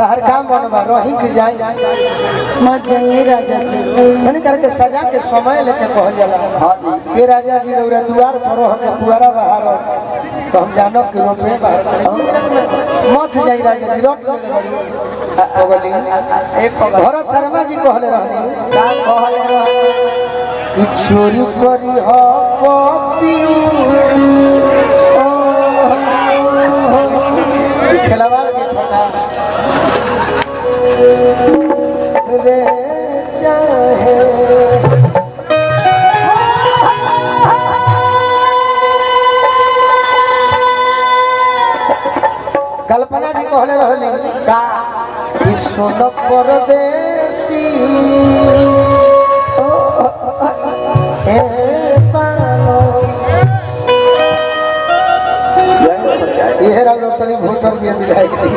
हर काम बनवा रही के जाए मत जाइए राजा जी। तनी करके सजा के समय लेके कहल जाला के राजा जी रौरा द्वार पर रह के पुआरा बाहर तो हम जानो कि रोपे बाहर करे मत जाई राजा जी रोट ले बड़ी एक भरत शर्मा जी कहले रहनी का कहले रह कि चोरी करी हो पपियू खिलवाड़ के छोटा रे चाहे कल्पना जी कहले रहली का कि सोन परदेसी ए पालो ये राव रोशनी भूतर भी विधायक से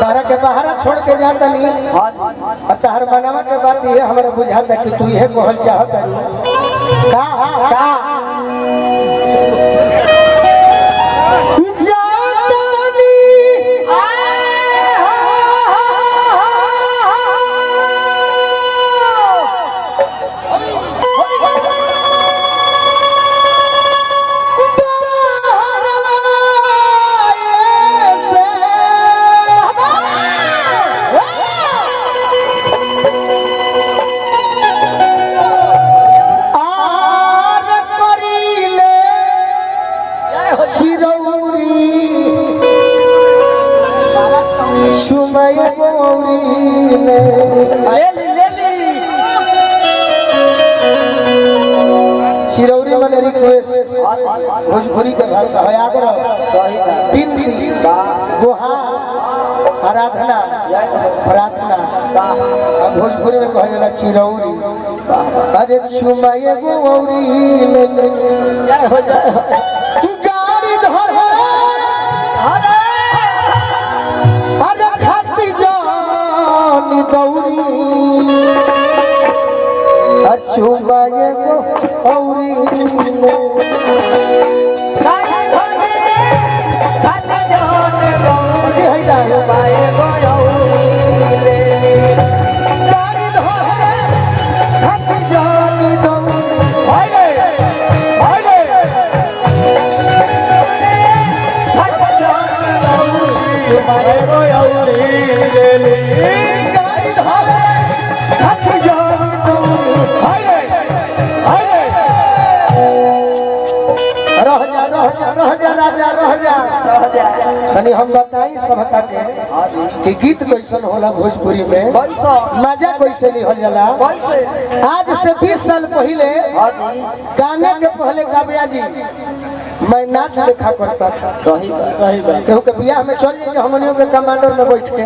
तारा के बाहर छोड़ के जाता नहीं तार मनवा के बात ये हमारे बुझाता कि तू ये कहल चाहत का चिरौरी वाले रिक्वेस्ट भोजपुरी के भाषा है आग्रह बिनती गुहा आराधना प्रार्थना भोजपुरी में कहा जाला चिरौरी अरे चुमाए गौरी गाड़ी धर अरे खाती जानी दौरी चुमाए गौरी तनी हम बताई सबका के कि गीत कैसन होला भोजपुरी में मजा कैसे लिहल जाला। आज से 20 साल पहले गाने के पहले काव्या जी मैं नाच देखा करता था। सही बात केहू के बियाह में चल जाए हमनियों के कमांडर में बैठ के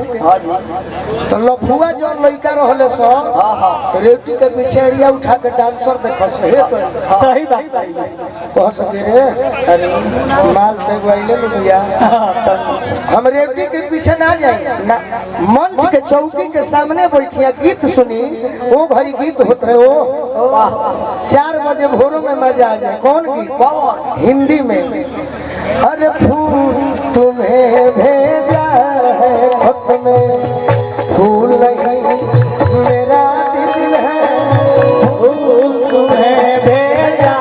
तो लफुआ जो लड़का रहले सो रेवटी के पीछे एरिया उठा के डांसर देखो से सही बात कह सके रे अरे माल ते गइले में बिया हम रेवटी के पीछे ना जाए मंच के चौकी के सामने बैठिया गीत सुनी वो घड़ी गीत होत रहे वो 4 बजे भोरों में मजा आ जाए। कौन गीत? हिंदी में अरे फूल तुम्हें भेजा है खत में फूल नहीं मेरा दिल है फूल तुम्हें भेजा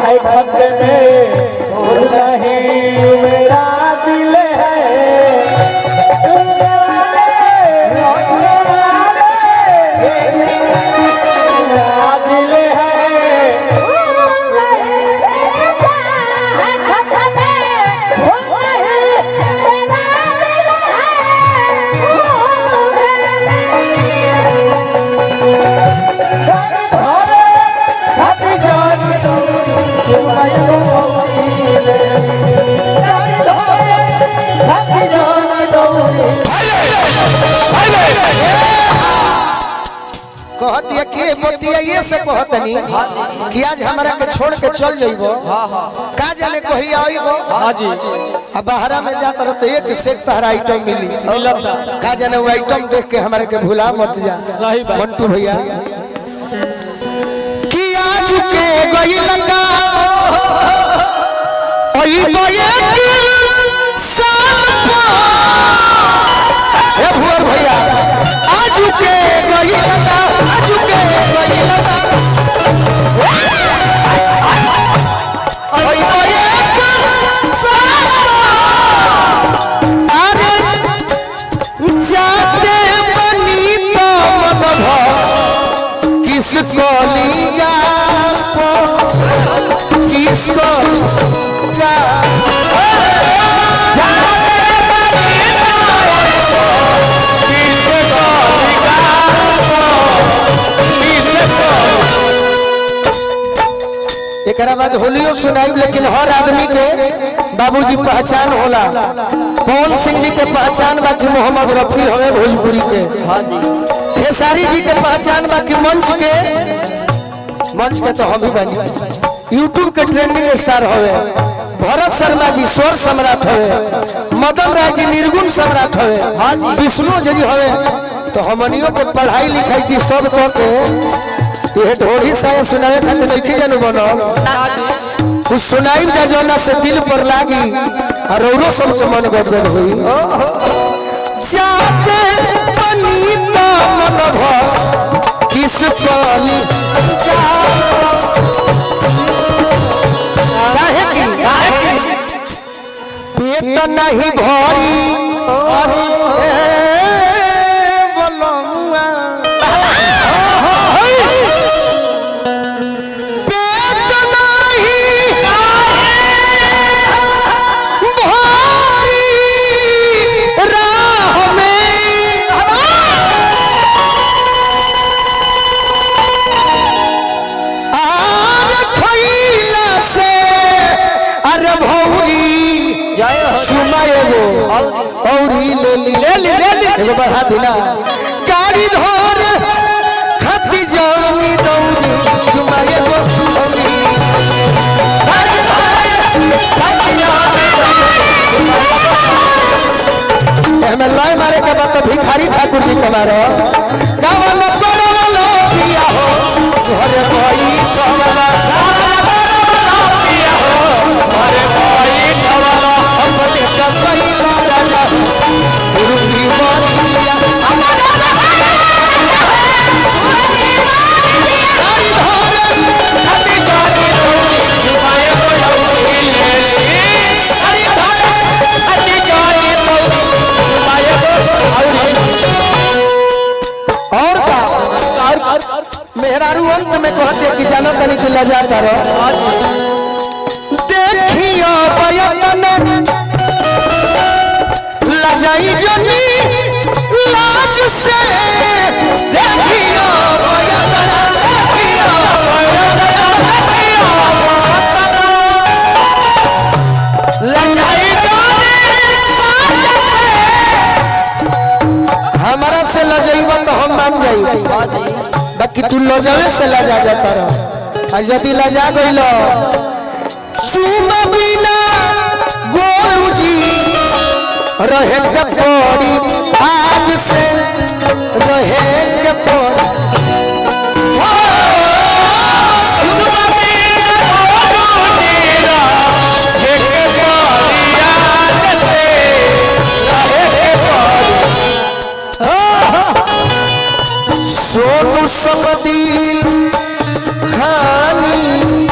है खत में फूल नहीं मेरा दिल है कहतिया के बतिया ये से कहतनी कि आज हमरा के छोड़ के चल जइबो का जाने कही आइबो हां जी अब बाहरा में जात रह तो एक से सारा आइटम मिली का जाने वो आइटम देख के हमरा के भुला मत जा। सही बात मंटू भैया कि आज के गई लगा भुअर भैया आजू के किसको लिया किसको एक बाद होलियो सुनाई, लेकिन हर आदमी के बाबूजी पहचान होला। पवन सिंह जी के पहचान बाकी मोहम्मद रफी हवे भोजपुरी के, खेसारी जी के पहचान बाकी मंच के तो हम भी बनी। यूट्यूब के ट्रेंडिंग स्टार हवे भरत शर्मा जी स्वर सम्राट हवे, मदन राय जी निर्गुण सम्राट हवे, विष्णु जी हवे। तो हमनियों के पढ़ाई लिखाई की सब के ये ढोरी साया सुनावे खातिर नहीं जानू बनो कुछ सुनाई जा जोना से दिल पर लागी और औरो सब के मन गदगद हुई। जाते पनीता मन भर किस पाली पेट नहीं भरी बढ़ा दिला गाड़ी धोर खती जानी दौड़ी चुमाए गो हमें लय मारे के बाद तो भिखारी ठाकुर जी के मारो गाँव में पड़ो पिया हो घरे भाई कमला पिया हो घरे भाई कमला हम देखा सही राजा गुरुजी बोलिया हमारा गाड़ी धोरे खती जानी दौड़ी चुमाए गो दौड़ी ले गाड़ी धोरे खती जानी दौड़ी चुमाए गो दौड़ी। और का मेहरारू अंत में कहते कि जानो तनी कि लजाता रहो देखियो बयन लजाई जनी लाज से देखियो बयन देखियो लजाई जनी हमारा से लजाइबा तो हम मान जाई बाकी तू लजावे से लजा जाता रहो आज यदि लजा गइलो सुम बिना गोलू जी रहे के पड़ी आज से रहे के पड़ी सोनू संग दिल खानी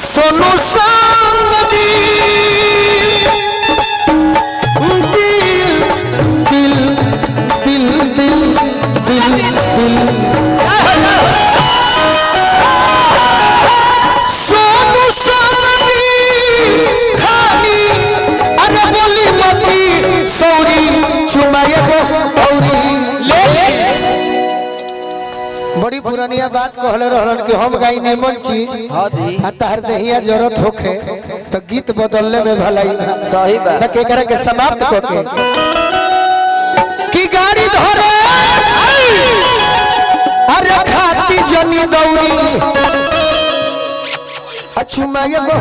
सोनू संग सोनू संग खानी अरे बोली मती सौरी चुमाए गो औरी ले बड़ी पुरानिया बात कहले रहलन कि हम गाई निमन चीज आ तार देहिया जरूरत होखे तो गीत बदलने में भलाई सही बात के करे के समाप्त करके कि गाड़ी धरे अरे खाती जनी दौड़ी चुमाए गो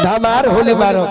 धमार होली मारो